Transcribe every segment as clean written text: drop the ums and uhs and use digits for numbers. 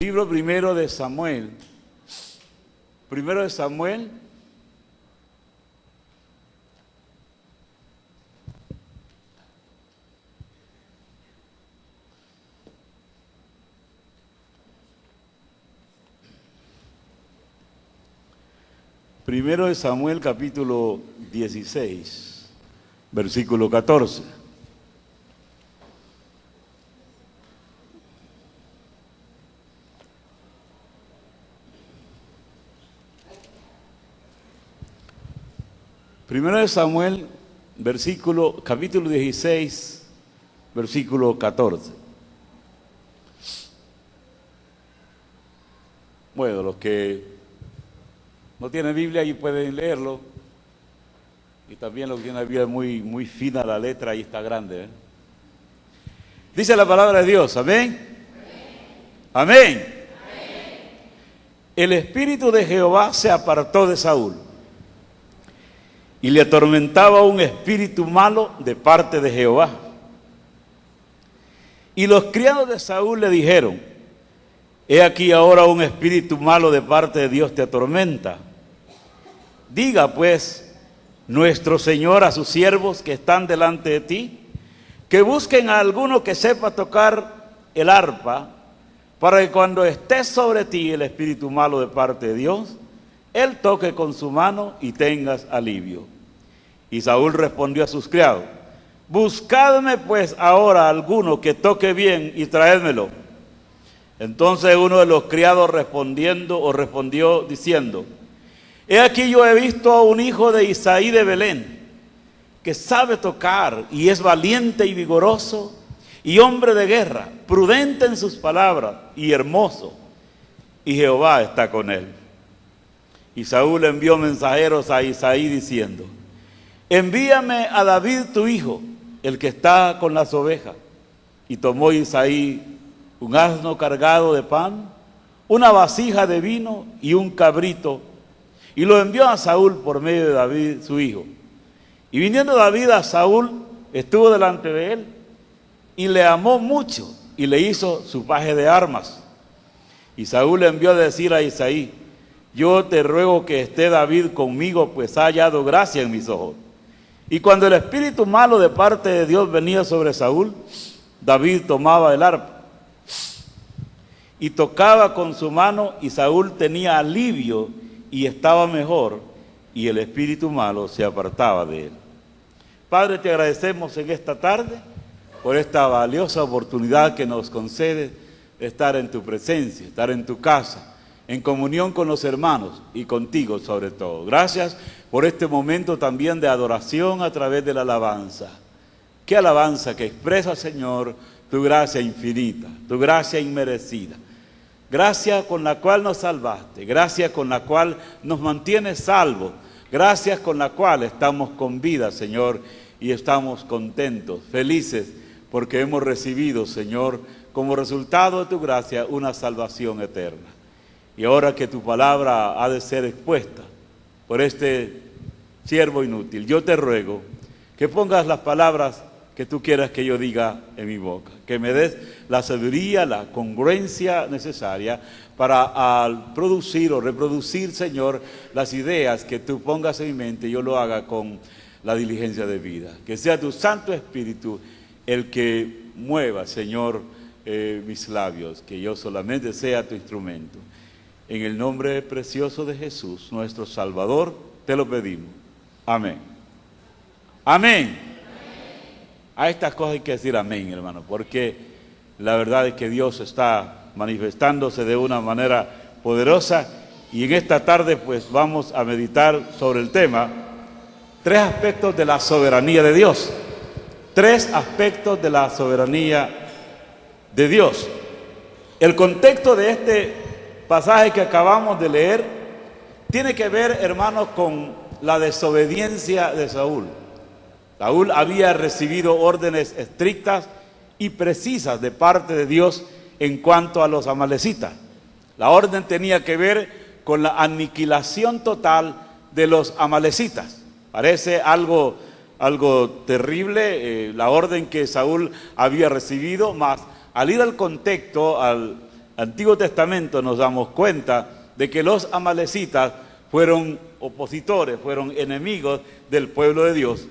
Libro primero de Samuel. Primero de Samuel. Primero de Samuel, capítulo 16, versículo 14. Primero de Samuel, capítulo 16, versículo 14. Bueno, los que no tienen Biblia ahí pueden leerlo. Y también los que tienen la Biblia muy fina la letra, ahí está grande. Dice la palabra de Dios, amén. Amén. Amén. El espíritu de Jehová se apartó de Saúl, y le atormentaba un espíritu malo de parte de Jehová. Y los criados de Saúl le dijeron: he aquí ahora un espíritu malo de parte de Dios te atormenta. Diga pues nuestro Señor a sus siervos que están delante de ti, que busquen a alguno que sepa tocar el arpa, para que cuando esté sobre ti el espíritu malo de parte de Dios, él toque con su mano y tengas alivio. Y Saúl respondió a sus criados: buscadme pues ahora alguno que toque bien y traédmelo. Entonces uno de los criados respondió diciendo: he aquí yo he visto a un hijo de Isaí de Belén, que sabe tocar y es valiente y vigoroso y hombre de guerra, prudente en sus palabras y hermoso, y Jehová está con él. Y Saúl envió mensajeros a Isaí diciendo: envíame a David tu hijo, el que está con las ovejas. Y tomó Isaí un asno cargado de pan, una vasija de vino y un cabrito, y lo envió a Saúl por medio de David su hijo. Y viniendo David a Saúl, estuvo delante de él, y le amó mucho, y le hizo su paje de armas. Y Saúl le envió a decir a Isaí: yo te ruego que esté David conmigo, pues ha hallado gracia en mis ojos. Y cuando el espíritu malo de parte de Dios venía sobre Saúl, David tomaba el arpa y tocaba con su mano, y Saúl tenía alivio y estaba mejor, y el espíritu malo se apartaba de él. Padre, te agradecemos en esta tarde por esta valiosa oportunidad que nos concede de estar en tu presencia, estar en tu casa, en comunión con los hermanos y contigo sobre todo. Gracias por este momento también de adoración a través de la alabanza. Qué alabanza que expresa, Señor, tu gracia infinita, tu gracia inmerecida. Gracia con la cual nos salvaste, gracia con la cual nos mantienes salvos, gracias con la cual estamos con vida, Señor, y estamos contentos, felices, porque hemos recibido, Señor, como resultado de tu gracia, una salvación eterna. Y ahora que tu palabra ha de ser expuesta por este siervo inútil, yo te ruego que pongas las palabras que tú quieras que yo diga en mi boca, que me des la sabiduría, la congruencia necesaria para al producir o reproducir, Señor, las ideas que tú pongas en mi mente, yo lo haga con la diligencia de vida. Que sea tu Santo Espíritu el que mueva, Señor, mis labios, que yo solamente sea tu instrumento. En el nombre precioso de Jesús, nuestro Salvador, te lo pedimos. Amén. Amén. A estas cosas hay que decir amén, hermano, porque la verdad es que Dios está manifestándose de una manera poderosa, y en esta tarde pues vamos a meditar sobre el tema: 3 aspectos de la soberanía de Dios. 3 aspectos de la soberanía de Dios. El contexto de este pasaje que acabamos de leer tiene que ver, hermanos, con la desobediencia de Saúl. Saúl había recibido órdenes estrictas y precisas de parte de Dios en cuanto a los amalecitas. La orden tenía que ver con la aniquilación total de los amalecitas. Parece algo terrible la orden que Saúl había recibido, mas al ir al contexto, al Antiguo Testamento nos damos cuenta de que los amalecitas fueron opositores, fueron enemigos del pueblo de Dios.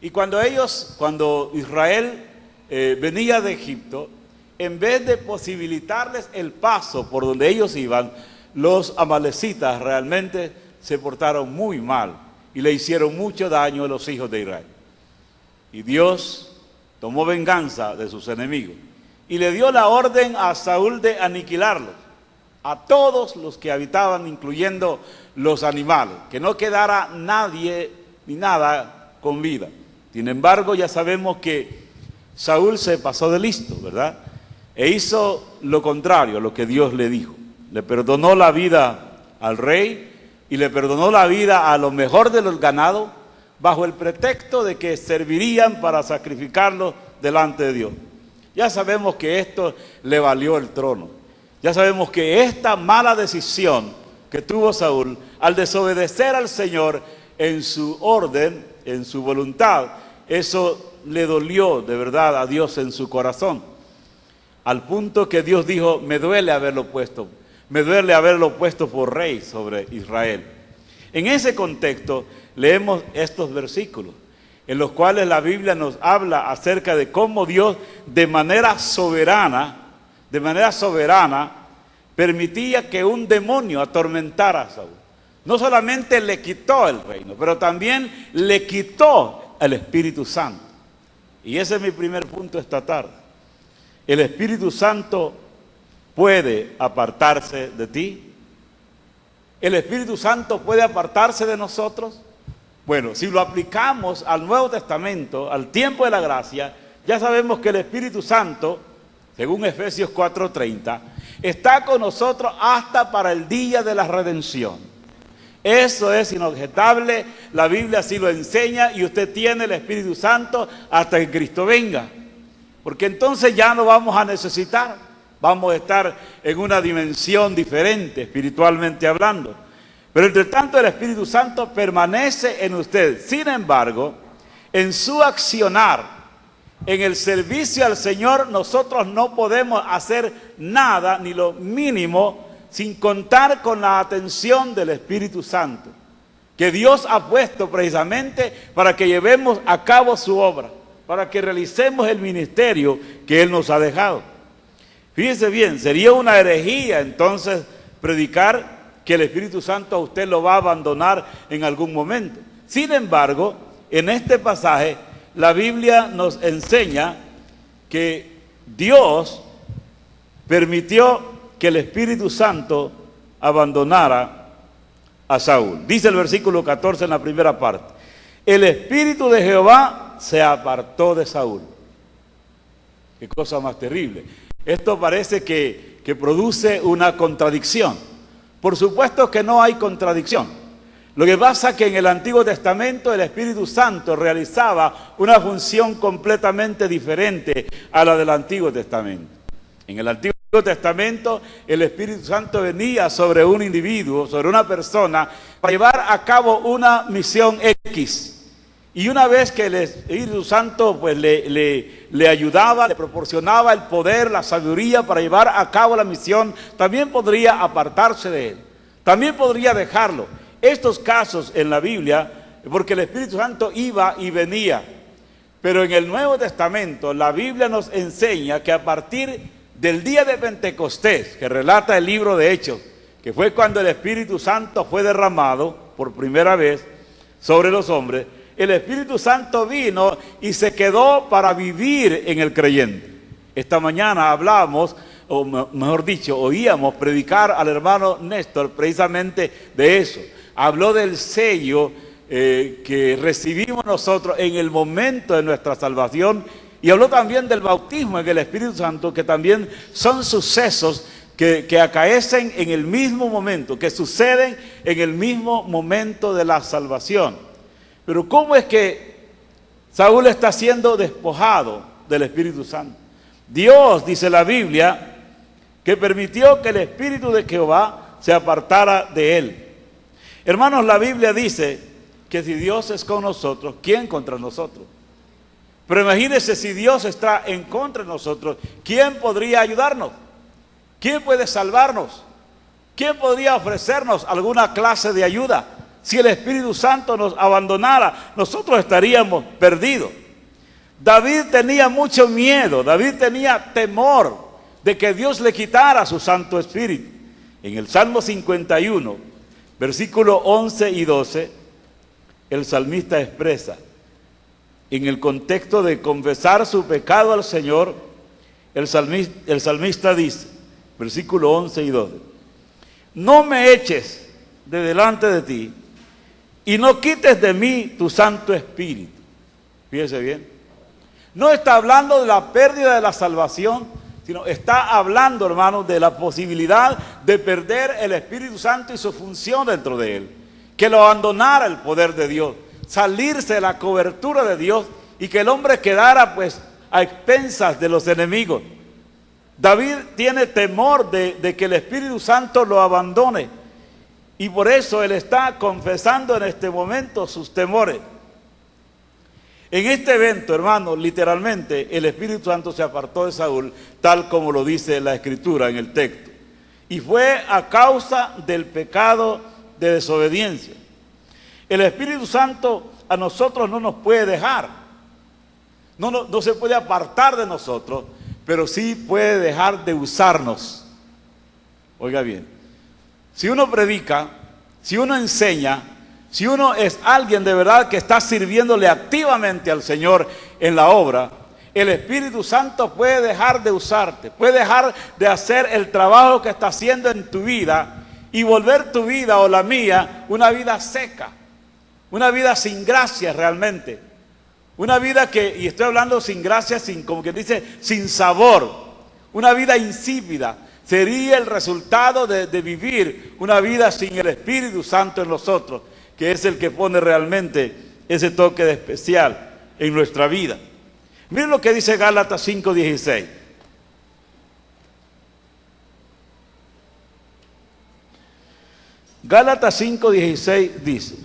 Y cuando Israel venía de Egipto, en vez de posibilitarles el paso por donde ellos iban, los amalecitas realmente se portaron muy mal y le hicieron mucho daño a los hijos de Israel. Y Dios tomó venganza de sus enemigos y le dio la orden a Saúl de aniquilarlos, a todos los que habitaban, incluyendo los animales, que no quedara nadie ni nada con vida. Sin embargo, ya sabemos que Saúl se pasó de listo, ¿verdad? E hizo lo contrario a lo que Dios le dijo. Le perdonó la vida al rey y le perdonó la vida a lo mejor de los ganados, bajo el pretexto de que servirían para sacrificarlos delante de Dios. Ya sabemos que esto le valió el trono. Ya sabemos que esta mala decisión que tuvo Saúl al desobedecer al Señor en su orden, en su voluntad, eso le dolió de verdad a Dios en su corazón, al punto que Dios dijo: me duele haberlo puesto por rey sobre Israel. En ese contexto leemos estos versículos, en los cuales la Biblia nos habla acerca de cómo Dios de manera soberana, permitía que un demonio atormentara a Saúl. No solamente le quitó el reino, pero también le quitó el Espíritu Santo. Y ese es mi primer punto esta tarde. El Espíritu Santo puede apartarse de ti. ¿El Espíritu Santo puede apartarse de nosotros? Bueno, si lo aplicamos al Nuevo Testamento, al tiempo de la gracia, ya sabemos que el Espíritu Santo, según Efesios 4:30, está con nosotros hasta para el día de la redención. Eso es inobjetable, la Biblia así lo enseña, y usted tiene el Espíritu Santo hasta que Cristo venga. Porque entonces ya no vamos a necesitar, vamos a estar en una dimensión diferente, espiritualmente hablando. Pero entre tanto el Espíritu Santo permanece en usted. Sin embargo, en su accionar, en el servicio al Señor, nosotros no podemos hacer nada, ni lo mínimo, sin contar con la atención del Espíritu Santo, que Dios ha puesto precisamente para que llevemos a cabo su obra, para que realicemos el ministerio que Él nos ha dejado. Fíjese bien, sería una herejía entonces predicar que el Espíritu Santo a usted lo va a abandonar en algún momento. Sin embargo, en este pasaje, la Biblia nos enseña que Dios permitió que el Espíritu Santo abandonara a Saúl. Dice el versículo 14 en la primera parte: el Espíritu de Jehová se apartó de Saúl. Qué cosa más terrible. Esto parece que produce una contradicción. Por supuesto que no hay contradicción. Lo que pasa es que en el Antiguo Testamento el Espíritu Santo realizaba una función completamente diferente a la del Antiguo Testamento. En el Antiguo Testamento el Espíritu Santo venía sobre un individuo, sobre una persona, para llevar a cabo una misión X. Y una vez que el Espíritu Santo pues, le ayudaba, le proporcionaba el poder, la sabiduría para llevar a cabo la misión, también podría apartarse de él, también podría dejarlo. Estos casos en la Biblia, porque el Espíritu Santo iba y venía. Pero en el Nuevo Testamento la Biblia nos enseña que a partir del día de Pentecostés, que relata el libro de Hechos, que fue cuando el Espíritu Santo fue derramado por primera vez sobre los hombres, el Espíritu Santo vino y se quedó para vivir en el creyente. Esta mañana hablábamos, o mejor dicho, oíamos predicar al hermano Néstor precisamente de eso. Habló del sello que recibimos nosotros en el momento de nuestra salvación, y habló también del bautismo en el Espíritu Santo, que también son sucesos que acaecen en el mismo momento, que suceden en el mismo momento de la salvación. Pero ¿cómo es que Saúl está siendo despojado del Espíritu Santo? Dios, dice la Biblia, que permitió que el Espíritu de Jehová se apartara de él. Hermanos, la Biblia dice que si Dios es con nosotros, ¿quién contra nosotros? Pero imagínense, si Dios está en contra de nosotros, ¿quién podría ayudarnos? ¿Quién puede salvarnos? ¿Quién podría ofrecernos alguna clase de ayuda? Si el Espíritu Santo nos abandonara, nosotros estaríamos perdidos. David tenía mucho miedo, David tenía temor de que Dios le quitara su Santo Espíritu. En el Salmo 51, versículos 11 y 12, el salmista expresa, en el contexto de confesar su pecado al Señor, el salmista dice, versículos 11 y 12, no me eches de delante de ti y no quites de mí tu Santo Espíritu. Fíjese bien. No está hablando de la pérdida de la salvación, sino está hablando, hermanos, de la posibilidad de perder el Espíritu Santo y su función dentro de él. Que lo abandonara el poder de Dios, salirse de la cobertura de Dios y que el hombre quedara pues a expensas de los enemigos. David tiene temor de que el Espíritu Santo lo abandone y por eso él está confesando en este momento sus temores. En este evento, hermano, literalmente el Espíritu Santo se apartó de Saúl, tal como lo dice la Escritura en el texto. Y fue a causa del pecado de desobediencia. El Espíritu Santo a nosotros no nos puede dejar. No se puede apartar de nosotros, pero sí puede dejar de usarnos. Oiga bien, si uno predica, si uno enseña, si uno es alguien de verdad que está sirviéndole activamente al Señor en la obra, el Espíritu Santo puede dejar de usarte, puede dejar de hacer el trabajo que está haciendo en tu vida y volver tu vida o la mía una vida seca, una vida sin gracia realmente, una vida que, y estoy hablando sin gracia, sin, como que dice, sin sabor, una vida insípida. Sería el resultado de vivir una vida sin el Espíritu Santo en nosotros, que es el que pone realmente ese toque de especial en nuestra vida. Miren lo que dice Gálatas 5:16. Gálatas 5:16 dice,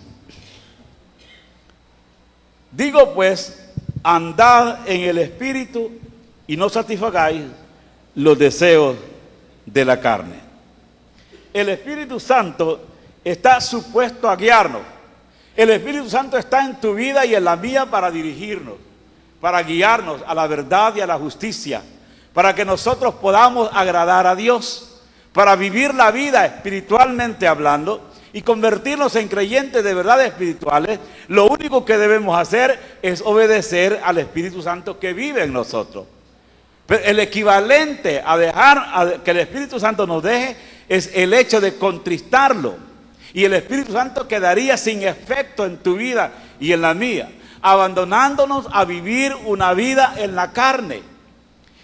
digo pues, andad en el Espíritu y no satisfagáis los deseos de la carne. El Espíritu Santo está supuesto a guiarnos. El Espíritu Santo está en tu vida y en la mía para dirigirnos, para guiarnos a la verdad y a la justicia, para que nosotros podamos agradar a Dios, para vivir la vida espiritualmente hablando y convertirnos en creyentes de verdad espirituales. Lo único que debemos hacer es obedecer al Espíritu Santo que vive en nosotros. Pero el equivalente a dejar que el Espíritu Santo nos deje es el hecho de contristarlo. Y el Espíritu Santo quedaría sin efecto en tu vida y en la mía, abandonándonos a vivir una vida en la carne.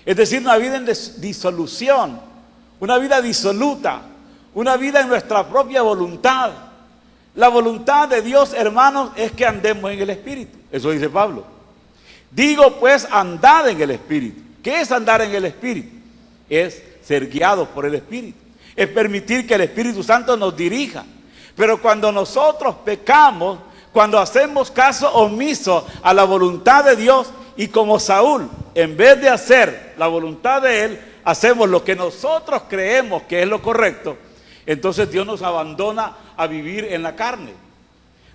Es decir, una vida en disolución, una vida disoluta, una vida en nuestra propia voluntad. La voluntad de Dios, hermanos, es que andemos en el Espíritu. Eso dice Pablo. Digo pues, andad en el Espíritu. ¿Qué es andar en el Espíritu? Es ser guiados por el Espíritu. Es permitir que el Espíritu Santo nos dirija. Pero cuando nosotros pecamos, cuando hacemos caso omiso a la voluntad de Dios, y como Saúl, en vez de hacer la voluntad de él, hacemos lo que nosotros creemos que es lo correcto, entonces Dios nos abandona a vivir en la carne.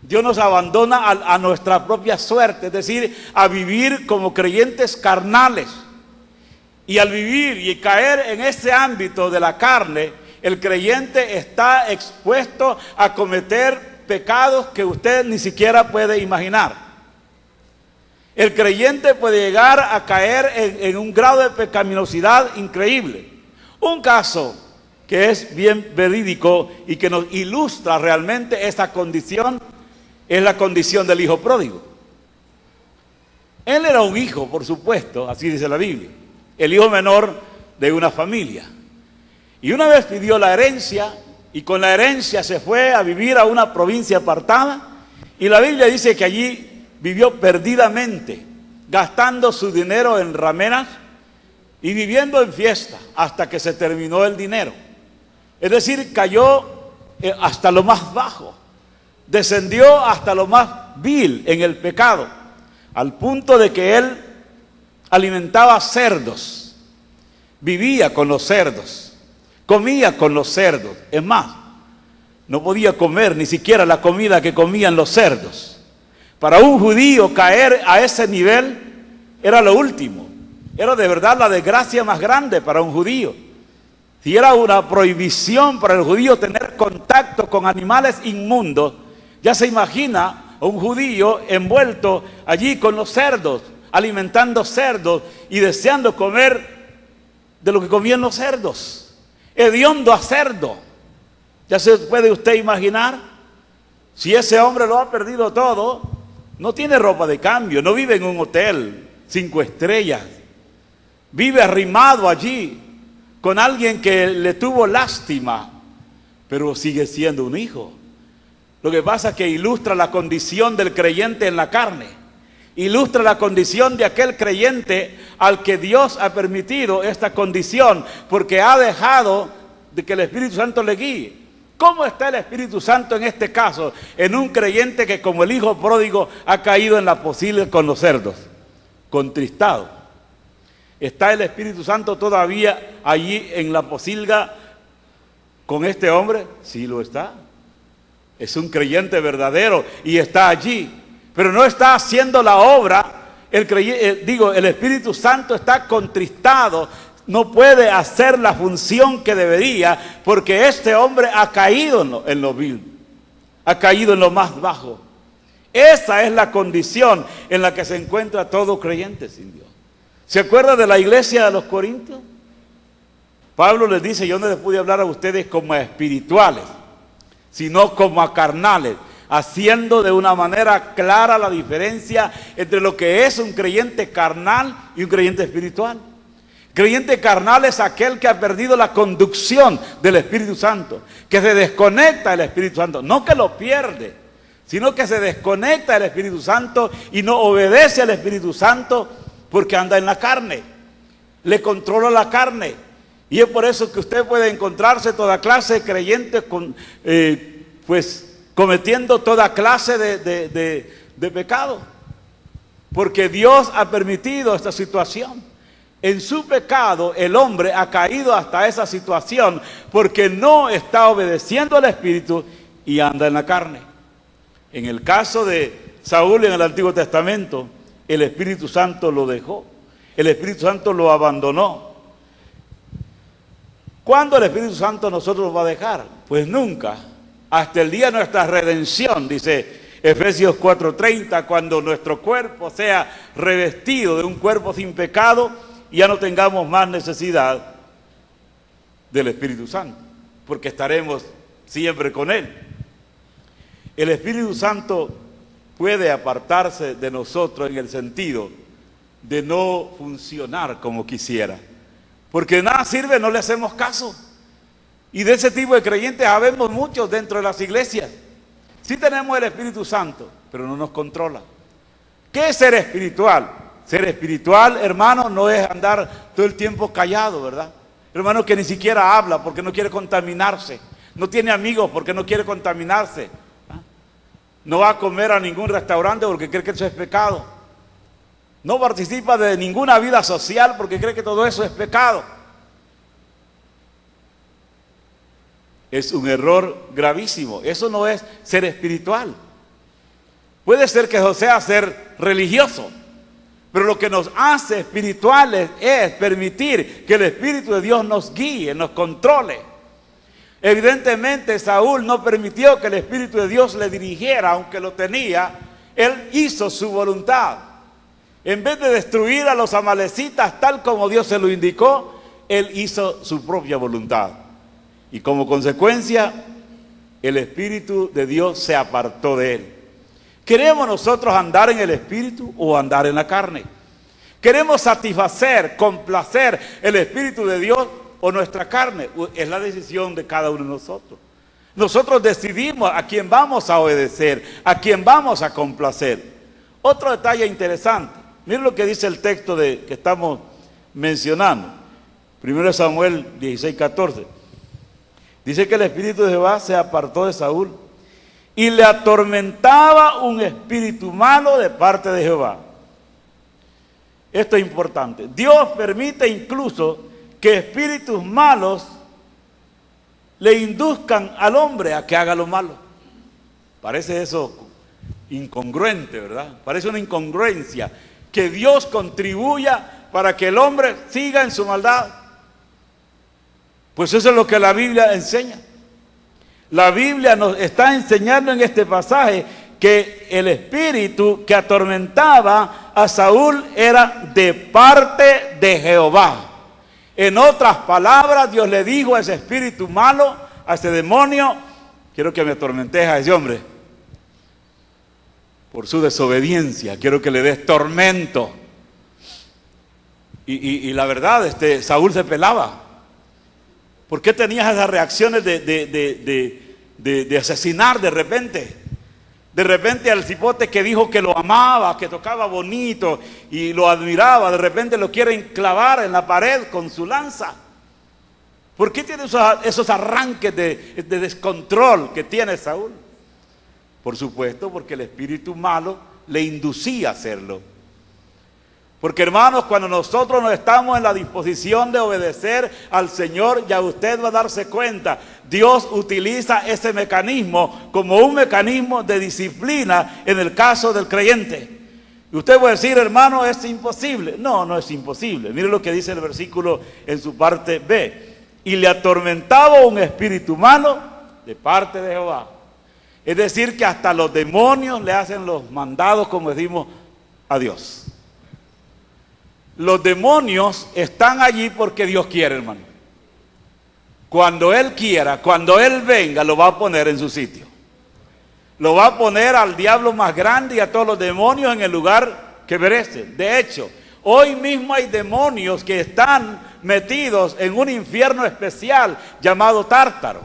Dios nos abandona a nuestra propia suerte, es decir, a vivir como creyentes carnales. Y al vivir y caer en ese ámbito de la carne, el creyente está expuesto a cometer pecados que usted ni siquiera puede imaginar. El creyente puede llegar a caer en un grado de pecaminosidad increíble. Un caso que es bien verídico y que nos ilustra realmente esa condición es la condición del hijo pródigo. Él era un hijo, por supuesto, así dice la Biblia, el hijo menor de una familia. Y una vez pidió la herencia y con la herencia se fue a vivir a una provincia apartada. Y la Biblia dice que allí vivió perdidamente, gastando su dinero en rameras y viviendo en fiesta hasta que se terminó el dinero. Es decir, cayó hasta lo más bajo, descendió hasta lo más vil en el pecado, al punto de que él alimentaba cerdos, vivía con los cerdos. comía con los cerdos. Es más, no podía comer ni siquiera la comida que comían los cerdos. Para un judío caer a ese nivel era lo último. Era de verdad la desgracia más grande para un judío. Si era una prohibición para el judío tener contacto con animales inmundos, ya se imagina a un judío envuelto allí con los cerdos, alimentando cerdos y deseando comer de lo que comían los cerdos. Hediondo a cerdo. Ya se puede usted imaginar, si ese hombre lo ha perdido todo, no tiene ropa de cambio, no vive en un hotel 5 estrellas, vive arrimado allí con alguien que le tuvo lástima, pero sigue siendo un hijo. Lo que pasa es que ilustra la condición del creyente en la carne, ilustra la condición de aquel creyente al que Dios ha permitido esta condición, porque ha dejado de que el Espíritu Santo le guíe. ¿Cómo está el Espíritu Santo en este caso? En un creyente que, como el hijo pródigo, ha caído en la posilga con los cerdos, contristado. ¿Está el Espíritu Santo todavía allí en la posilga con este hombre? Sí lo está. Es un creyente verdadero y está allí, pero no está haciendo la obra. El Espíritu Santo está contristado, no puede hacer la función que debería, porque este hombre ha caído en lo vil, ha caído en lo más bajo. Esa es la condición en la que se encuentra todo creyente sin Dios. ¿Se acuerda de la iglesia de los Corintios? Pablo les dice: yo no les pude hablar a ustedes como a espirituales, sino como a carnales, haciendo de una manera clara la diferencia entre lo que es un creyente carnal y un creyente espiritual. Creyente carnal es aquel que ha perdido la conducción del Espíritu Santo, que se desconecta del Espíritu Santo, no que lo pierde, sino que se desconecta del Espíritu Santo y no obedece al Espíritu Santo porque anda en la carne, le controla la carne. Y es por eso que usted puede encontrarse toda clase de creyentes cometiendo toda clase de pecado, porque Dios ha permitido esta situación. En su pecado el hombre ha caído hasta esa situación porque no está obedeciendo al Espíritu y anda en la carne. En el caso de Saúl en el Antiguo Testamento, el Espíritu Santo lo dejó, el Espíritu Santo lo abandonó. ¿Cuándo el Espíritu Santo nosotros va a dejar? Pues nunca, hasta el día de nuestra redención, dice Efesios 4:30, cuando nuestro cuerpo sea revestido de un cuerpo sin pecado y ya no tengamos más necesidad del Espíritu Santo, porque estaremos siempre con Él. El Espíritu Santo puede apartarse de nosotros en el sentido de no funcionar como quisiera, porque nada sirve, no le hacemos caso. Y de ese tipo de creyentes habemos muchos dentro de las iglesias. Sí tenemos el Espíritu Santo, pero no nos controla. ¿Qué es ser espiritual? Ser espiritual, hermano, no es andar todo el tiempo callado, ¿verdad? Hermano que ni siquiera habla porque no quiere contaminarse, no tiene amigos porque no quiere contaminarse, no va a comer a ningún restaurante porque cree que eso es pecado, no participa de ninguna vida social porque cree que todo eso es pecado. Es un error gravísimo. Eso no es ser espiritual. Puede ser que eso sea ser religioso, pero lo que nos hace espirituales es permitir que el Espíritu de Dios nos guíe, nos controle. Evidentemente Saúl no permitió que el Espíritu de Dios le dirigiera, aunque lo tenía. Él hizo su voluntad. En vez de destruir a los amalecitas tal como Dios se lo indicó, él hizo su propia voluntad. Y como consecuencia, el Espíritu de Dios se apartó de él. ¿Queremos nosotros andar en el Espíritu o andar en la carne? ¿Queremos satisfacer, complacer el Espíritu de Dios o nuestra carne? Es la decisión de cada uno de nosotros. Nosotros decidimos a quién vamos a obedecer, a quién vamos a complacer. Otro detalle interesante, miren lo que dice el texto que estamos mencionando. 1 Samuel 16:14. Dice que el Espíritu de Jehová se apartó de Saúl y le atormentaba un espíritu malo de parte de Jehová. Esto es importante. Dios permite incluso que espíritus malos le induzcan al hombre a que haga lo malo. Parece eso incongruente, ¿verdad? Parece una incongruencia que Dios contribuya para que el hombre siga en su maldad. Pues eso es lo que la Biblia enseña. La Biblia nos está enseñando en este pasaje que el espíritu que atormentaba a Saúl era de parte de Jehová. En otras palabras, Dios le dijo a ese espíritu malo, a ese demonio: quiero que me atormentes a ese hombre por su desobediencia, quiero que le des tormento. Y la verdad, Saúl se pelaba. ¿Por qué tenías esas reacciones de asesinar de repente? De repente al cipote que dijo que lo amaba, que tocaba bonito y lo admiraba, de repente lo quieren clavar en la pared con su lanza. ¿Por qué tiene esos arranques de descontrol que tiene Saúl? Por supuesto, porque el espíritu malo le inducía a hacerlo. Porque, hermanos, cuando nosotros no estamos en la disposición de obedecer al Señor, ya usted va a darse cuenta, Dios utiliza ese mecanismo como un mecanismo de disciplina en el caso del creyente. Y usted puede decir: hermano, es imposible. No, no es imposible. Mire lo que dice el versículo en su parte B. Y le atormentaba un espíritu malo de parte de Jehová. Es decir, que hasta los demonios le hacen los mandados, como decimos, a Dios. Los demonios están allí porque Dios quiere, hermano. Cuando Él quiera, cuando Él venga, lo va a poner en su sitio. Lo va a poner al diablo más grande y a todos los demonios en el lugar que merecen. De hecho, hoy mismo hay demonios que están metidos en un infierno especial llamado Tártaro,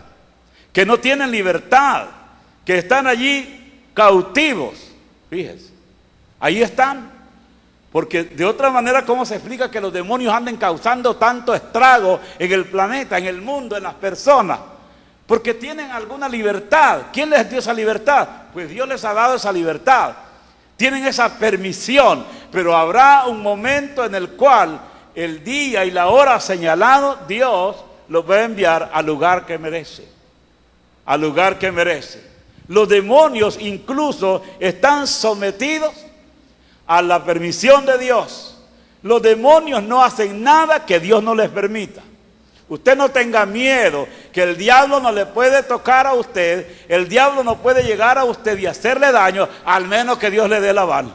que no tienen libertad, que están allí cautivos. Fíjese, ahí están. Porque de otra manera, ¿cómo se explica que los demonios anden causando tanto estrago en el planeta, en el mundo, en las personas? Porque tienen alguna libertad. ¿Quién les dio esa libertad? Pues Dios les ha dado esa libertad. Tienen esa permisión, pero habrá un momento en el cual el día y la hora señalado, Dios los va a enviar al lugar que merece. Al lugar que merece. Los demonios incluso están sometidos a la permisión de Dios. Los demonios no hacen nada que Dios no les permita. Usted no tenga miedo, que el diablo no le puede tocar a usted, el diablo no puede llegar a usted y hacerle daño, al menos que Dios le dé la aval.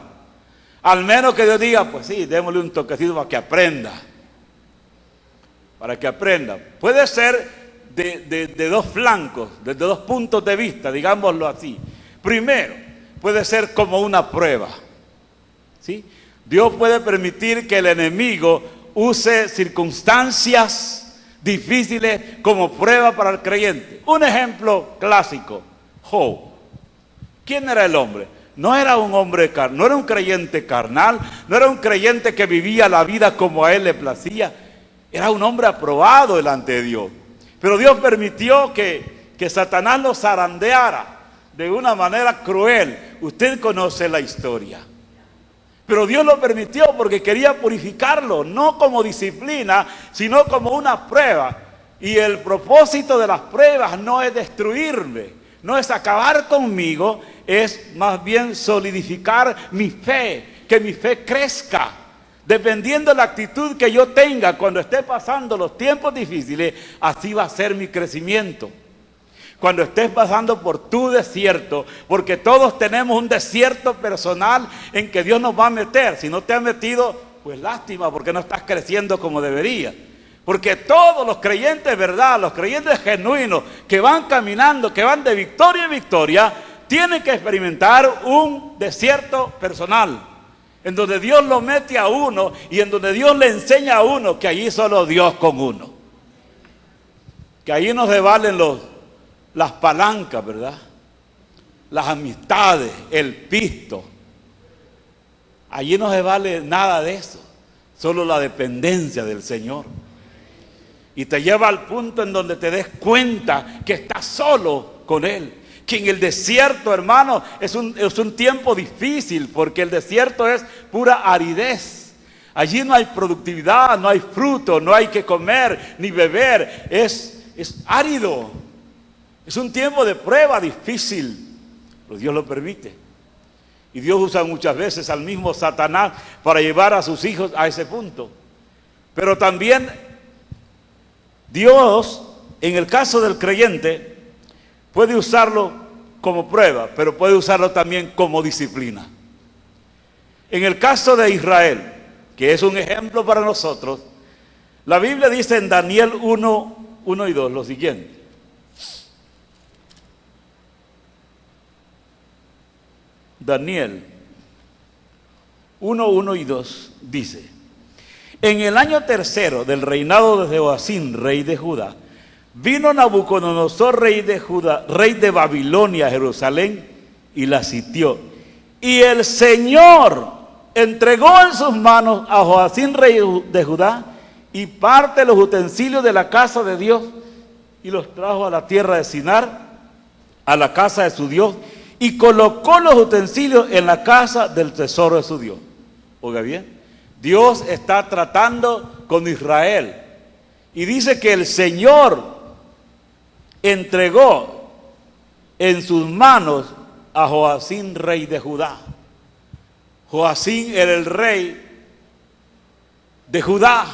Al menos que Dios diga: pues sí, démosle un toquecito para que aprenda. Para que aprenda. Puede ser de dos flancos, de dos puntos de vista, digámoslo así. Primero, puede ser como una prueba. ¿Sí? Dios puede permitir que el enemigo use circunstancias difíciles como prueba para el creyente. Un ejemplo clásico: Job. ¿Quién era el hombre? No era un hombre carnal, no era un creyente carnal, no era un creyente que vivía la vida como a él le placía. Era un hombre aprobado delante de Dios. Pero Dios permitió que Satanás lo zarandeara de una manera cruel. Usted conoce la historia. Pero Dios lo permitió porque quería purificarlo, no como disciplina, sino como una prueba. Y el propósito de las pruebas no es destruirme, no es acabar conmigo, es más bien solidificar mi fe, que mi fe crezca. Dependiendo de la actitud que yo tenga cuando esté pasando los tiempos difíciles, así va a ser mi crecimiento. Cuando estés pasando por tu desierto, porque todos tenemos un desierto personal en que Dios nos va a meter. Si no te ha metido, pues lástima, porque no estás creciendo como debería. Porque todos los creyentes, ¿verdad? Los creyentes genuinos que van caminando, que van de victoria en victoria, tienen que experimentar un desierto personal, en donde Dios lo mete a uno y en donde Dios le enseña a uno que allí solo Dios con uno. Que allí no se valen las palancas, ¿verdad? Las amistades, el pisto. Allí no se vale nada de eso, solo la dependencia del Señor. Y te lleva al punto en donde te des cuenta que estás solo con Él. Que en el desierto, hermano, es un tiempo difícil, porque el desierto es pura aridez. Allí no hay productividad, no hay fruto, no hay que comer ni beber. Es árido. Es un tiempo de prueba difícil, pero Dios lo permite. Y Dios usa muchas veces al mismo Satanás para llevar a sus hijos a ese punto. Pero también Dios, en el caso del creyente, puede usarlo como prueba, pero puede usarlo también como disciplina. En el caso de Israel, que es un ejemplo para nosotros, la Biblia dice en Daniel 1 y 2 lo siguiente. Daniel 1 y 2 dice: en el año tercero del reinado de Joacim, rey de Judá, vino Nabucodonosor, rey de Judá, rey de Babilonia, a Jerusalén, y la sitió. Y el Señor entregó en sus manos a Joacim, rey de Judá, y parte de los utensilios de la casa de Dios, y los trajo a la tierra de Sinar, a la casa de su Dios, y colocó los utensilios en la casa del tesoro de su Dios. Oiga bien, Dios está tratando con Israel, y dice que el Señor entregó en sus manos a Joacim, rey de Judá. Joacim era el rey de Judá,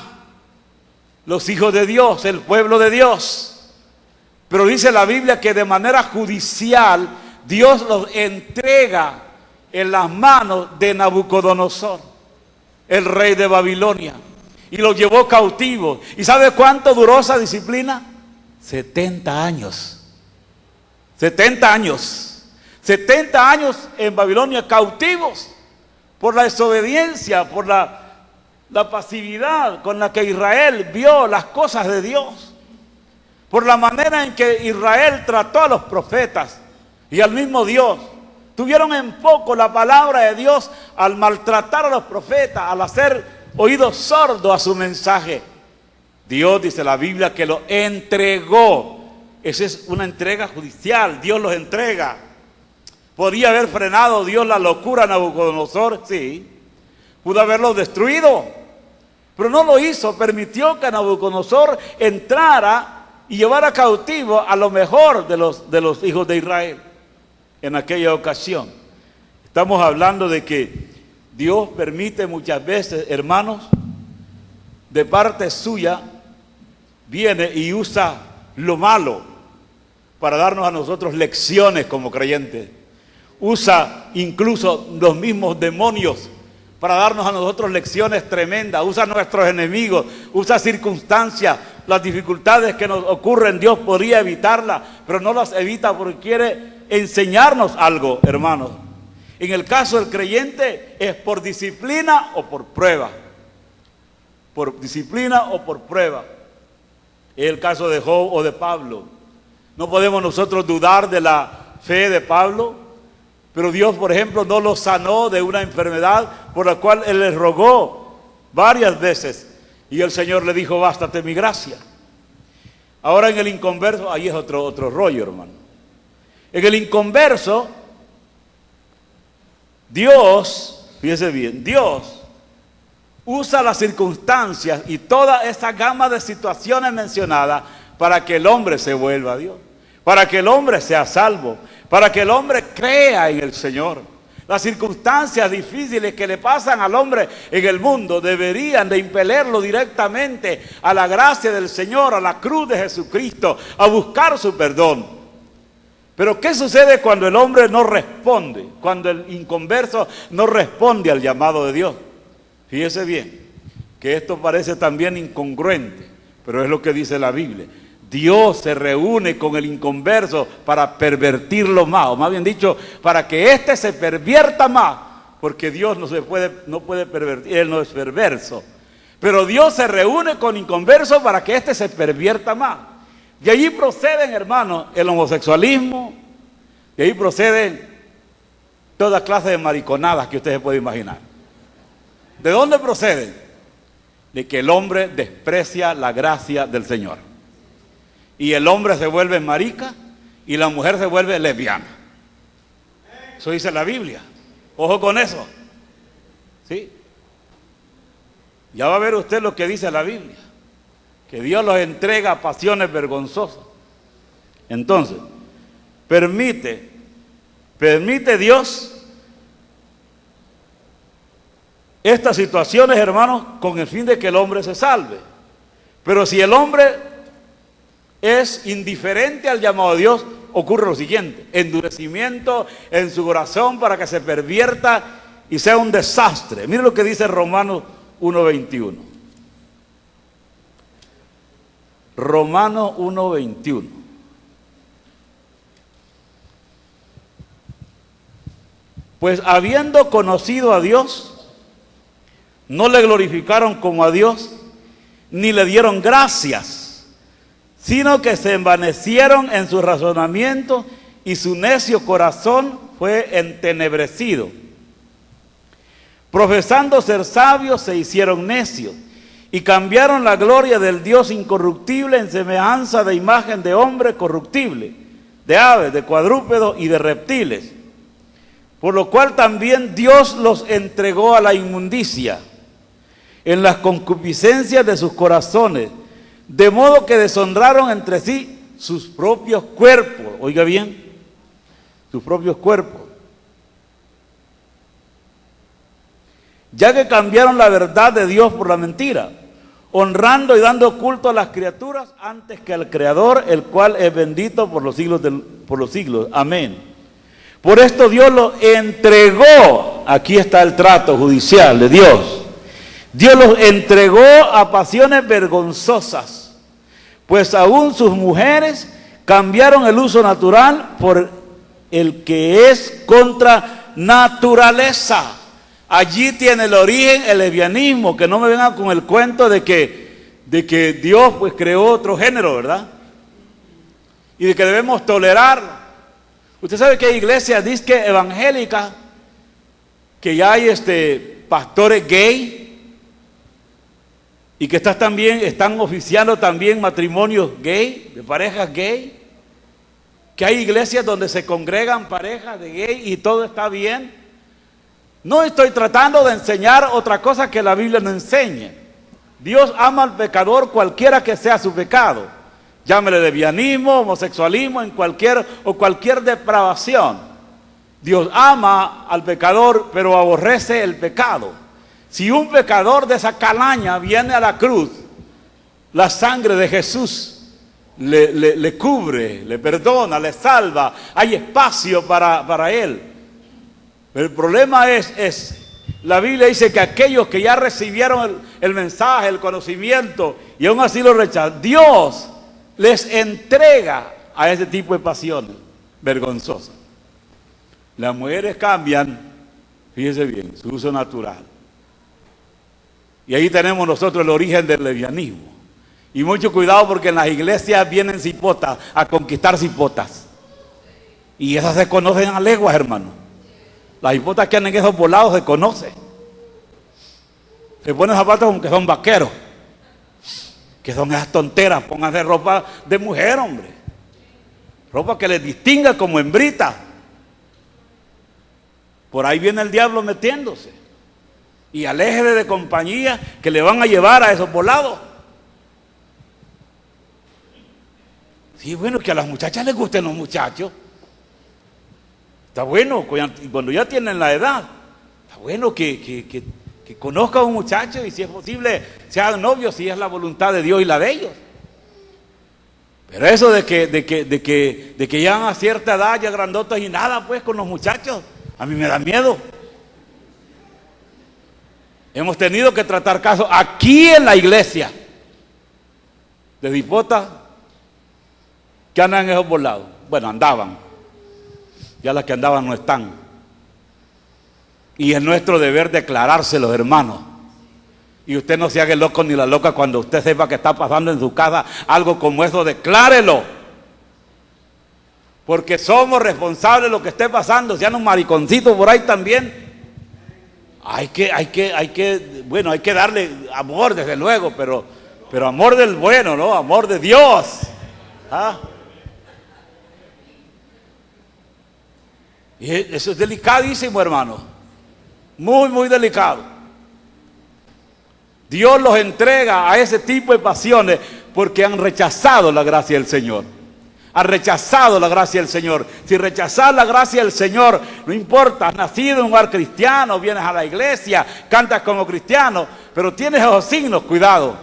los hijos de Dios, el pueblo de Dios. Pero dice la Biblia que de manera judicial Dios los entrega en las manos de Nabucodonosor, el rey de Babilonia, y los llevó cautivos. ¿Y sabe cuánto duró esa disciplina? 70 años. 70 años. 70 años en Babilonia cautivos por la desobediencia, por la pasividad con la que Israel vio las cosas de Dios, por la manera en que Israel trató a los profetas y al mismo Dios. Tuvieron en poco la palabra de Dios al maltratar a los profetas, al hacer oídos sordos a su mensaje. Dios, dice la Biblia, que los entregó. Esa es una entrega judicial, Dios los entrega. ¿Podía haber frenado Dios la locura a Nabucodonosor? Sí. Pudo haberlo destruido, pero no lo hizo. Permitió que Nabucodonosor entrara y llevara cautivo a lo mejor de los hijos de Israel en aquella ocasión. Estamos hablando de que Dios permite muchas veces, hermanos, de parte suya, viene y usa lo malo para darnos a nosotros lecciones como creyentes. Usa incluso los mismos demonios para darnos a nosotros lecciones tremendas. Usa nuestros enemigos, usa circunstancias, las dificultades que nos ocurren. Dios podría evitarlas, pero no las evita porque quiere enseñarnos algo, hermanos. En el caso del creyente es por disciplina o por prueba. Por disciplina o por prueba. Es el caso de Job o de Pablo. No podemos nosotros dudar de la fe de Pablo, pero Dios, por ejemplo, no lo sanó de una enfermedad por la cual él le rogó varias veces, y el Señor le dijo: bástate mi gracia. Ahora en el inconverso, ahí es otro rollo, hermano. En el inconverso, Dios, fíjese bien, Dios usa las circunstancias y toda esa gama de situaciones mencionadas para que el hombre se vuelva a Dios, para que el hombre sea salvo, para que el hombre crea en el Señor. Las circunstancias difíciles que le pasan al hombre en el mundo deberían de impelerlo directamente a la gracia del Señor, a la cruz de Jesucristo, a buscar su perdón. Pero ¿qué sucede cuando el hombre no responde? Cuando el inconverso no responde al llamado de Dios. Fíjese bien, que esto parece también incongruente, pero es lo que dice la Biblia. Dios se reúne con el inconverso para pervertirlo más, o más bien dicho, para que éste se pervierta más, porque Dios no puede pervertir, Él no es perverso. Pero Dios se reúne con inconverso para que éste se pervierta más. De allí proceden, hermanos, el homosexualismo, de ahí proceden toda clase de mariconadas que usted se puede imaginar. ¿De dónde proceden? De que el hombre desprecia la gracia del Señor. Y el hombre se vuelve marica y la mujer se vuelve lesbiana. Eso dice la Biblia. Ojo con eso. ¿Sí? Ya va a ver usted lo que dice la Biblia. Que Dios los entrega a pasiones vergonzosas. Entonces, permite Dios estas situaciones, hermanos, con el fin de que el hombre se salve. Pero si el hombre es indiferente al llamado de Dios, ocurre lo siguiente: endurecimiento en su corazón para que se pervierta y sea un desastre. Mire lo que dice Romanos 1:21. Romanos 1:21. Pues habiendo conocido a Dios, no le glorificaron como a Dios, ni le dieron gracias, sino que se envanecieron en su razonamiento y su necio corazón fue entenebrecido. Profesando ser sabios, se hicieron necios y cambiaron la gloria del Dios incorruptible en semejanza de imagen de hombre corruptible, de aves, de cuadrúpedos y de reptiles. Por lo cual también Dios los entregó a la inmundicia en las concupiscencias de sus corazones, de modo que deshonraron entre sí sus propios cuerpos. Oiga bien, sus propios cuerpos. Ya que cambiaron la verdad de Dios por la mentira, honrando y dando culto a las criaturas antes que al Creador, el cual es bendito por los siglos. Amén. Por esto Dios los entregó. Aquí está el trato judicial de Dios. Dios los entregó a pasiones vergonzosas, pues aún sus mujeres cambiaron el uso natural por el que es contra naturaleza. Allí tiene el origen el lesbianismo, que no me vengan con el cuento de que Dios pues creó otro género, ¿verdad? Y de que debemos tolerarlo. Usted sabe que hay iglesias disque evangélicas, que ya hay pastores gay, y que están oficiando también matrimonios gay, de parejas gay, que hay iglesias donde se congregan parejas de gay y todo está bien. No estoy tratando de enseñar otra cosa que la Biblia no enseñe. Dios ama al pecador cualquiera que sea su pecado. Llámele lesbianismo, homosexualismo, cualquier depravación. Dios ama al pecador, pero aborrece el pecado. Si un pecador de esa calaña viene a la cruz, la sangre de Jesús le cubre, le perdona, le salva. Hay espacio para él. Pero el problema es, la Biblia dice que aquellos que ya recibieron el mensaje, el conocimiento, y aún así lo rechazan, Dios les entrega a ese tipo de pasiones vergonzosas. Las mujeres cambian, fíjese bien, su uso natural. Y ahí tenemos nosotros el origen del lesbianismo. Y mucho cuidado porque en las iglesias vienen cipotas a conquistar cipotas. Y esas se conocen a leguas, hermano. Las cipotas que andan en esos volados se conocen. Se ponen zapatos como que son vaqueros. Que son esas tonteras. Pónganse ropa de mujer, hombre. Ropa que les distinga como hembrita. Por ahí viene el diablo metiéndose. Y aléjese de compañía que le van a llevar a esos volados. Sí, bueno, que a las muchachas les gusten los muchachos. Está bueno, cuando ya tienen la edad, está bueno que conozcan a un muchacho y si es posible sean novios, si es la voluntad de Dios y la de ellos. Pero eso de que llegan a cierta edad ya grandotas y nada pues con los muchachos, a mí me da miedo. Hemos tenido que tratar casos aquí en la iglesia de dipotas que andan en esos volados. Bueno, andaban. Ya las que andaban no están. Y es nuestro deber declarárselos, hermanos. Y usted no se haga el loco ni la loca cuando usted sepa que está pasando en su casa algo como eso, declárelo. Porque somos responsables de lo que esté pasando. Sean un mariconcito por ahí también. Hay que darle amor, desde luego, pero amor del bueno, ¿no? Amor de Dios. ¿Ah? Y eso es delicadísimo, hermano. Muy, muy delicado. Dios los entrega a ese tipo de pasiones porque han rechazado la gracia del Señor. has rechazado la gracia del Señor. Si rechazas la gracia del Señor, no importa, has nacido en un hogar cristiano, vienes a la iglesia, cantas como cristiano, pero tienes esos signos, cuidado.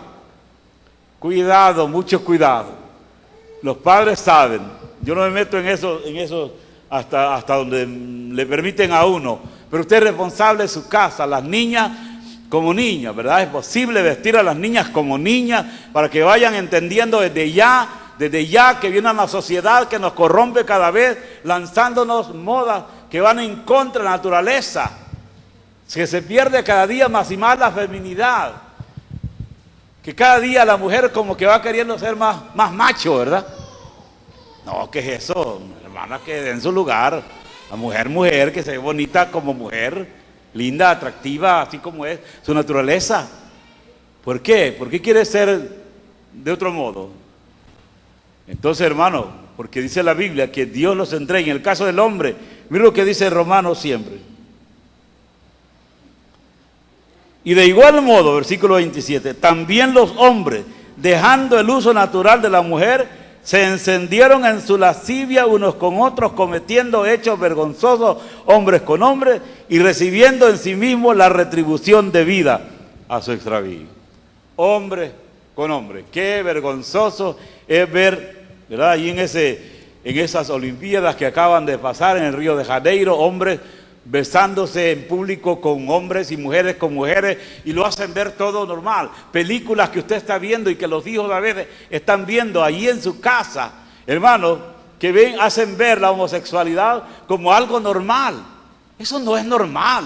Cuidado, mucho cuidado. Los padres saben. Yo no me meto en eso hasta donde le permiten a uno. Pero usted es responsable de su casa, las niñas como niñas, ¿verdad? Es posible vestir a las niñas como niñas para que vayan entendiendo desde ya que viene una sociedad que nos corrompe cada vez, lanzándonos modas que van en contra de la naturaleza. Que se pierde cada día más y más la feminidad. Que cada día la mujer como que va queriendo ser más macho, ¿verdad? No, ¿qué es eso? Hermana, que en su lugar. La mujer, que se ve bonita como mujer, linda, atractiva, así como es su naturaleza. ¿Por qué? ¿Por qué quiere ser de otro modo? Entonces, hermano, porque dice la Biblia que Dios los entrega. En el caso del hombre, mira lo que dice Romanos siempre. Y de igual modo, versículo 27, también los hombres, dejando el uso natural de la mujer, se encendieron en su lascivia unos con otros, cometiendo hechos vergonzosos hombres con hombres y recibiendo en sí mismos la retribución debida a su extravío. Hombre con hombre. Qué vergonzoso es ver, ¿verdad? Allí en esas Olimpiadas que acaban de pasar en el Río de Janeiro, hombres besándose en público con hombres y mujeres con mujeres, y lo hacen ver todo normal. Películas que usted está viendo y que los hijos a veces están viendo allí en su casa, hermanos, que hacen ver la homosexualidad como algo normal. Eso no es normal.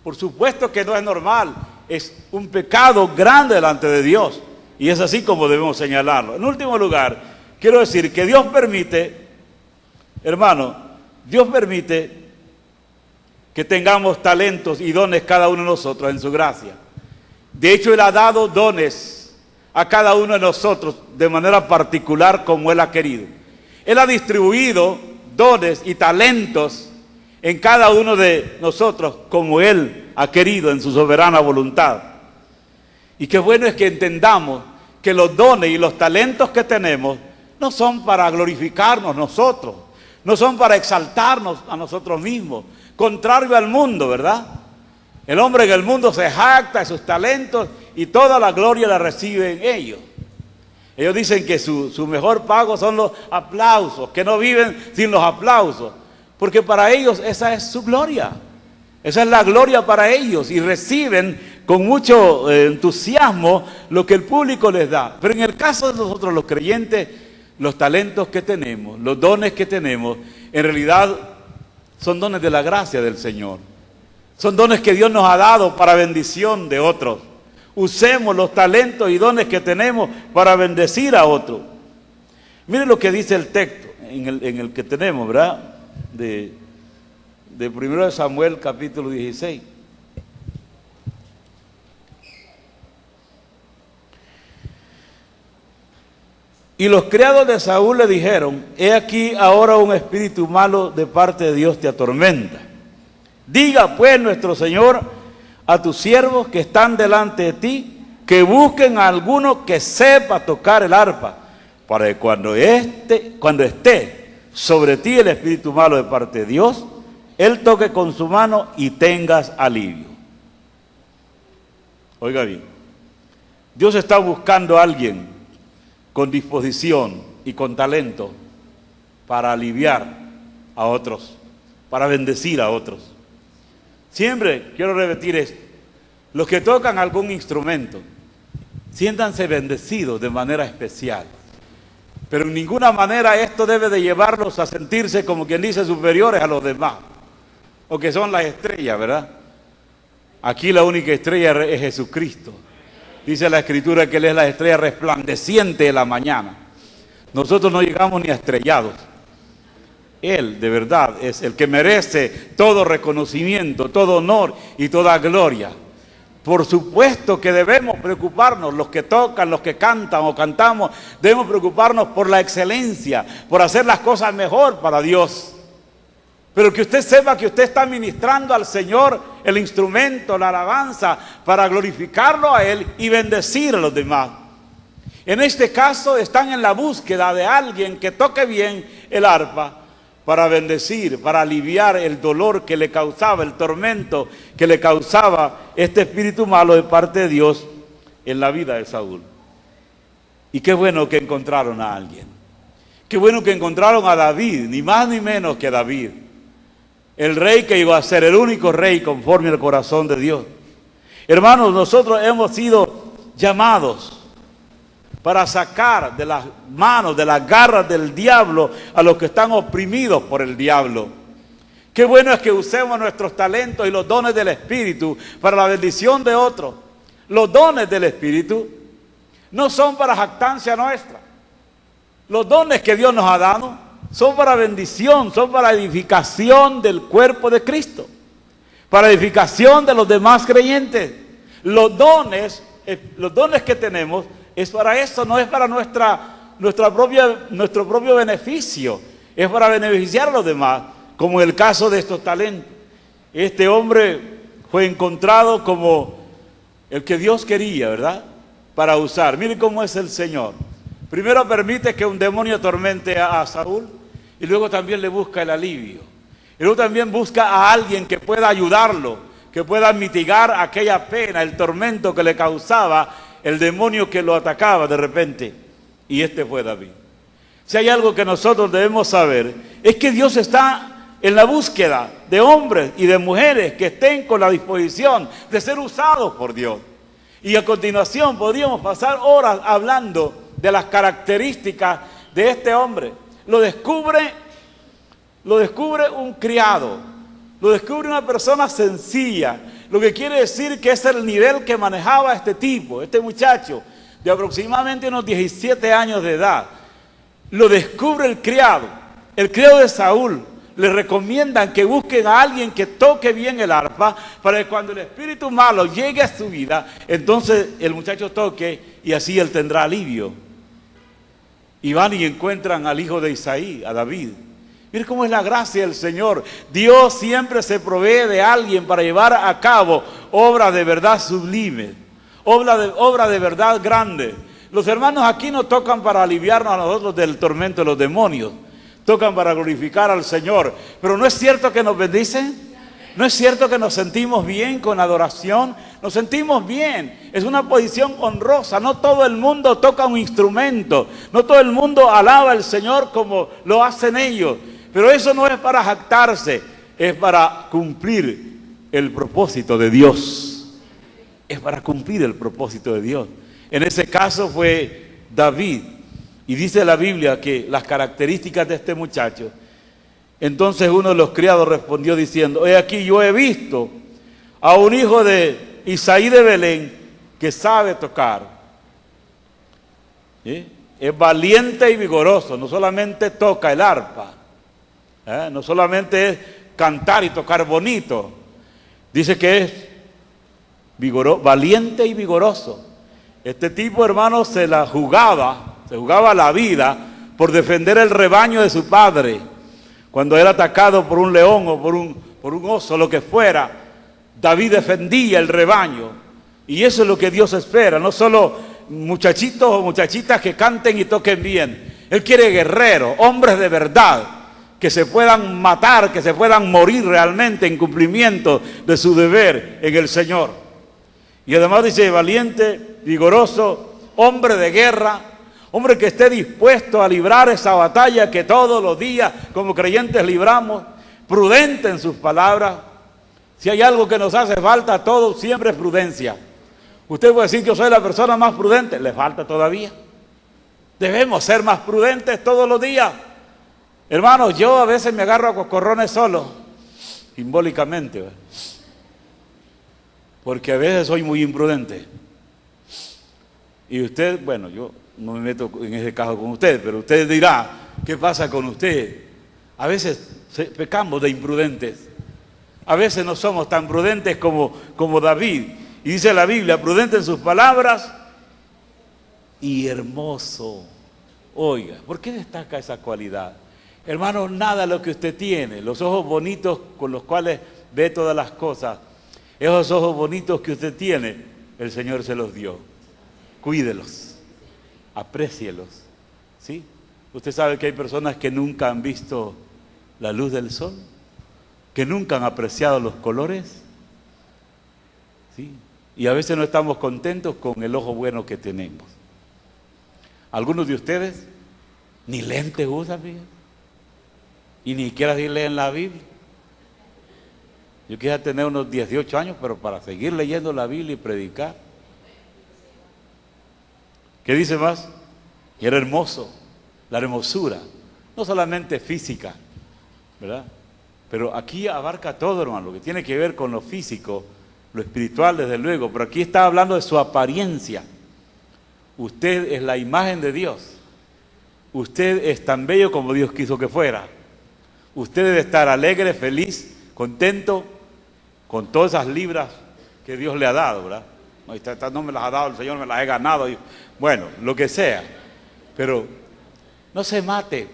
Por supuesto que no es normal. Es un pecado grande delante de Dios, y es así como debemos señalarlo. En último lugar, quiero decir que Dios permite, hermano, Dios permite que tengamos talentos y dones cada uno de nosotros en su gracia. De hecho, Él ha dado dones a cada uno de nosotros de manera particular como Él ha querido. Él ha distribuido dones y talentos en cada uno de nosotros como Él ha querido en su soberana voluntad. Y qué bueno es que entendamos que los dones y los talentos que tenemos no son para glorificarnos nosotros, no son para exaltarnos a nosotros mismos, contrario al mundo, ¿verdad? El hombre en el mundo se jacta de sus talentos y toda la gloria la reciben ellos. Ellos dicen que su mejor pago son los aplausos, que no viven sin los aplausos, porque para ellos esa es su gloria, esa es la gloria para ellos, y reciben con mucho entusiasmo lo que el público les da. Pero en el caso de nosotros los creyentes, los talentos que tenemos, los dones que tenemos, en realidad son dones de la gracia del Señor. Son dones que Dios nos ha dado para bendición de otros. Usemos los talentos y dones que tenemos para bendecir a otros. Miren lo que dice el texto en el que tenemos, ¿verdad? De 1 Samuel capítulo 16. Y los criados de Saúl le dijeron: he aquí ahora un espíritu malo de parte de Dios te atormenta. Diga pues nuestro Señor a tus siervos que están delante de ti, que busquen a alguno que sepa tocar el arpa, para que cuando esté sobre ti el espíritu malo de parte de Dios, Él toque con su mano y tengas alivio. Oiga bien, Dios está buscando a alguien con disposición y con talento para aliviar a otros, para bendecir a otros. Siempre quiero repetir esto: los que tocan algún instrumento, siéntanse bendecidos de manera especial, pero en ninguna manera esto debe de llevarlos a sentirse, como quien dice, superiores a los demás, o que son las estrellas, ¿verdad? Aquí la única estrella es Jesucristo. Dice la Escritura que Él es la estrella resplandeciente de la mañana. Nosotros no llegamos ni a estrellados. Él, de verdad, es el que merece todo reconocimiento, todo honor y toda gloria. Por supuesto que debemos preocuparnos, los que tocan, los que cantan o cantamos, debemos preocuparnos por la excelencia, por hacer las cosas mejor para Dios. Pero que usted sepa que usted está ministrando al Señor el instrumento, la alabanza, para glorificarlo a Él y bendecir a los demás. En este caso están en la búsqueda de alguien que toque bien el arpa para bendecir, para aliviar el dolor que le causaba, el tormento que le causaba este espíritu malo de parte de Dios en la vida de Saúl. Y qué bueno que encontraron a alguien. Qué bueno que encontraron a David, ni más ni menos que David. El rey que iba a ser el único rey conforme al corazón de Dios. Hermanos, nosotros hemos sido llamados para sacar de las manos, de las garras del diablo a los que están oprimidos por el diablo. Qué bueno es que usemos nuestros talentos y los dones del Espíritu para la bendición de otros. Los dones del Espíritu no son para jactancia nuestra. Los dones que Dios nos ha dado son para bendición, son para edificación del cuerpo de Cristo, para edificación de los demás creyentes. Los dones que tenemos es para eso, no es para nuestro propio beneficio, es para beneficiar a los demás, como en el caso de estos talentos. Este hombre fue encontrado como el que Dios quería, ¿verdad?, para usar. Miren cómo es el Señor. Primero permite que un demonio atormente a Saúl, y luego también le busca el alivio. Y luego también busca a alguien que pueda ayudarlo, que pueda mitigar aquella pena, el tormento que le causaba el demonio que lo atacaba de repente. Y este fue David. Si hay algo que nosotros debemos saber, es que Dios está en la búsqueda de hombres y de mujeres que estén con la disposición de ser usados por Dios. Y a continuación podríamos pasar horas hablando de las características de este hombre. Lo descubre un criado, lo descubre una persona sencilla, lo que quiere decir que es el nivel que manejaba este tipo, este muchacho de aproximadamente unos 17 años de edad. Lo descubre el criado de Saúl. Le recomiendan que busquen a alguien que toque bien el arpa para que cuando el espíritu malo llegue a su vida, entonces el muchacho toque y así él tendrá alivio. Y van y encuentran al hijo de Isaí, a David. Miren cómo es la gracia del Señor. Dios siempre se provee de alguien para llevar a cabo obras de verdad sublimes, obra de verdad grande. Los hermanos aquí no tocan para aliviarnos a nosotros del tormento de los demonios, tocan para glorificar al Señor. Pero ¿no es cierto que nos bendicen? ¿No es cierto que nos sentimos bien con adoración? Nos sentimos bien, es una posición honrosa. No todo el mundo toca un instrumento, no todo el mundo alaba al Señor como lo hacen ellos. Pero eso no es para jactarse, es para cumplir el propósito de Dios. Es para cumplir el propósito de Dios. En ese caso fue David. Y dice la Biblia que las características de este muchacho. Entonces uno de los criados respondió diciendo: he aquí, yo he visto a un hijo de Isaí de Belén que sabe tocar. ¿Sí? Es valiente y vigoroso, no solamente toca el arpa, no solamente es cantar y tocar bonito, dice que es valiente y vigoroso. Este tipo, hermano, se jugaba la vida por defender el rebaño de su padre. Cuando era atacado por un león o por un oso, lo que fuera, David defendía el rebaño. Y eso es lo que Dios espera, no solo muchachitos o muchachitas que canten y toquen bien. Él quiere guerreros, hombres de verdad, que se puedan matar, que se puedan morir realmente en cumplimiento de su deber en el Señor. Y además dice valiente, vigoroso, hombre de guerra, hombre que esté dispuesto a librar esa batalla que todos los días como creyentes libramos, prudente en sus palabras. Si hay algo que nos hace falta a todos, siempre es prudencia. Usted puede decir que yo soy la persona más prudente, le falta todavía. Debemos ser más prudentes todos los días. Hermanos, yo a veces me agarro a coscorrones solo, simbólicamente, porque a veces soy muy imprudente. Y usted, bueno, yo no me meto en ese caso con usted, pero usted dirá, ¿qué pasa con usted? A veces pecamos de imprudentes. A veces no somos tan prudentes como David. Y dice la Biblia, prudente en sus palabras y hermoso. Oiga, ¿por qué destaca esa cualidad? Hermano, nada lo que usted tiene, los ojos bonitos con los cuales ve todas las cosas, esos ojos bonitos que usted tiene, el Señor se los dio. Cuídelos. aprécielos, ¿sí? Usted sabe que hay personas que nunca han visto la luz del sol, que nunca han apreciado los colores, ¿sí? Y a veces no estamos contentos con el ojo bueno que tenemos. Algunos de ustedes ni lentes usan, fíjense, y ni siquiera leen la Biblia. Yo quisiera tener unos 18 años, pero para seguir leyendo la Biblia y predicar. ¿Qué dice más? Y era hermoso, la hermosura, no solamente física, ¿verdad? Pero aquí abarca todo, hermano, lo que tiene que ver con lo físico, lo espiritual, desde luego, pero aquí está hablando de su apariencia. Usted es la imagen de Dios. Usted es tan bello como Dios quiso que fuera. Usted debe estar alegre, feliz, contento con todas esas libras que Dios le ha dado, ¿verdad? No, estas no me las ha dado el Señor, me las he ganado. Bueno, lo que sea. Pero no se mate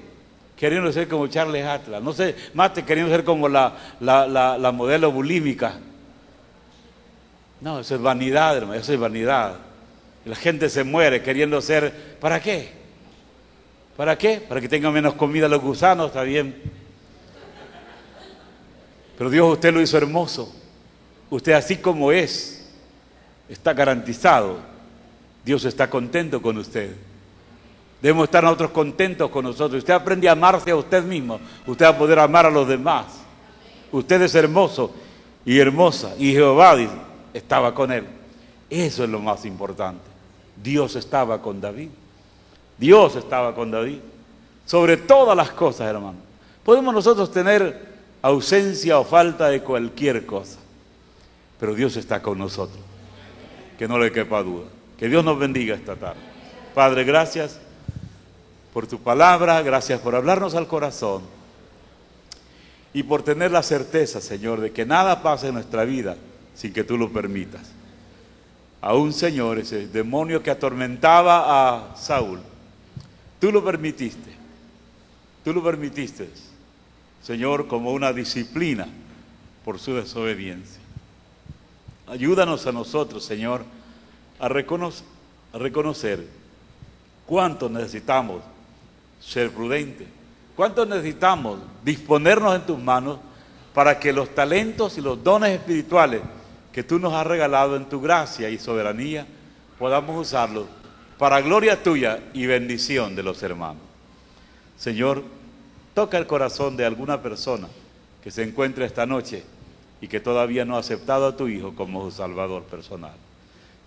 queriendo ser como Charles Atlas. No se mate queriendo ser como la modelo bulímica. No, eso es vanidad, hermano, eso es vanidad. La gente se muere queriendo ser, ¿para qué? ¿Para qué? Para que tengan menos comida los gusanos, está bien. Pero Dios, usted lo hizo hermoso. Usted así como es, está garantizado. Dios está contento con usted. Debemos estar nosotros contentos con nosotros. Usted aprende a amarse a usted mismo. Usted va a poder amar a los demás. Usted es hermoso y hermosa. Y Jehová estaba con él. Eso es lo más importante. Dios estaba con David. Dios estaba con David. Sobre todas las cosas, hermano. Podemos nosotros tener ausencia o falta de cualquier cosa, pero Dios está con nosotros. Que no le quepa duda. Que Dios nos bendiga esta tarde. Padre, gracias por tu palabra, gracias por hablarnos al corazón y por tener la certeza, Señor, de que nada pasa en nuestra vida sin que tú lo permitas. Aún, Señor, ese demonio que atormentaba a Saúl, tú lo permitiste, Señor, como una disciplina por su desobediencia. Ayúdanos a nosotros, Señor, a reconocer cuánto necesitamos ser prudentes, cuánto necesitamos disponernos en tus manos para que los talentos y los dones espirituales que tú nos has regalado en tu gracia y soberanía podamos usarlos para gloria tuya y bendición de los hermanos. Señor, toca el corazón de alguna persona que se encuentre esta noche y que todavía no ha aceptado a tu Hijo como su Salvador personal.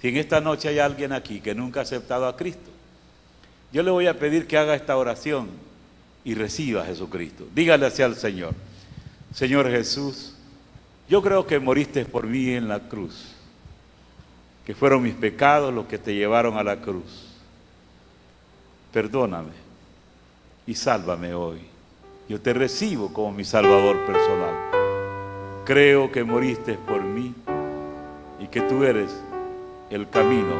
Si en esta noche hay alguien aquí que nunca ha aceptado a Cristo, yo le voy a pedir que haga esta oración y reciba a Jesucristo. Dígale así al Señor: Señor Jesús, yo creo que moriste por mí en la cruz, que fueron mis pecados los que te llevaron a la cruz. Perdóname y sálvame hoy. Yo te recibo como mi Salvador personal. Creo que moriste por mí y que tú eres el camino,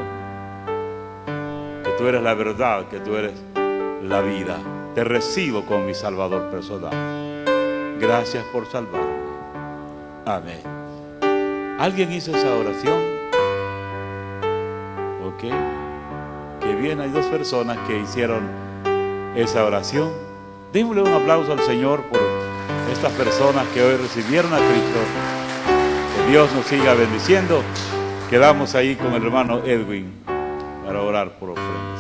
que tú eres la verdad, que tú eres la vida. Te recibo como mi Salvador personal. Gracias por salvarme. Amén. ¿Alguien hizo esa oración? Ok. Qué bien, hay dos personas que hicieron esa oración. Démosle un aplauso al Señor por estas personas que hoy recibieron a Cristo. Que Dios nos siga bendiciendo. Quedamos ahí con el hermano Edwin para orar por ofrenda.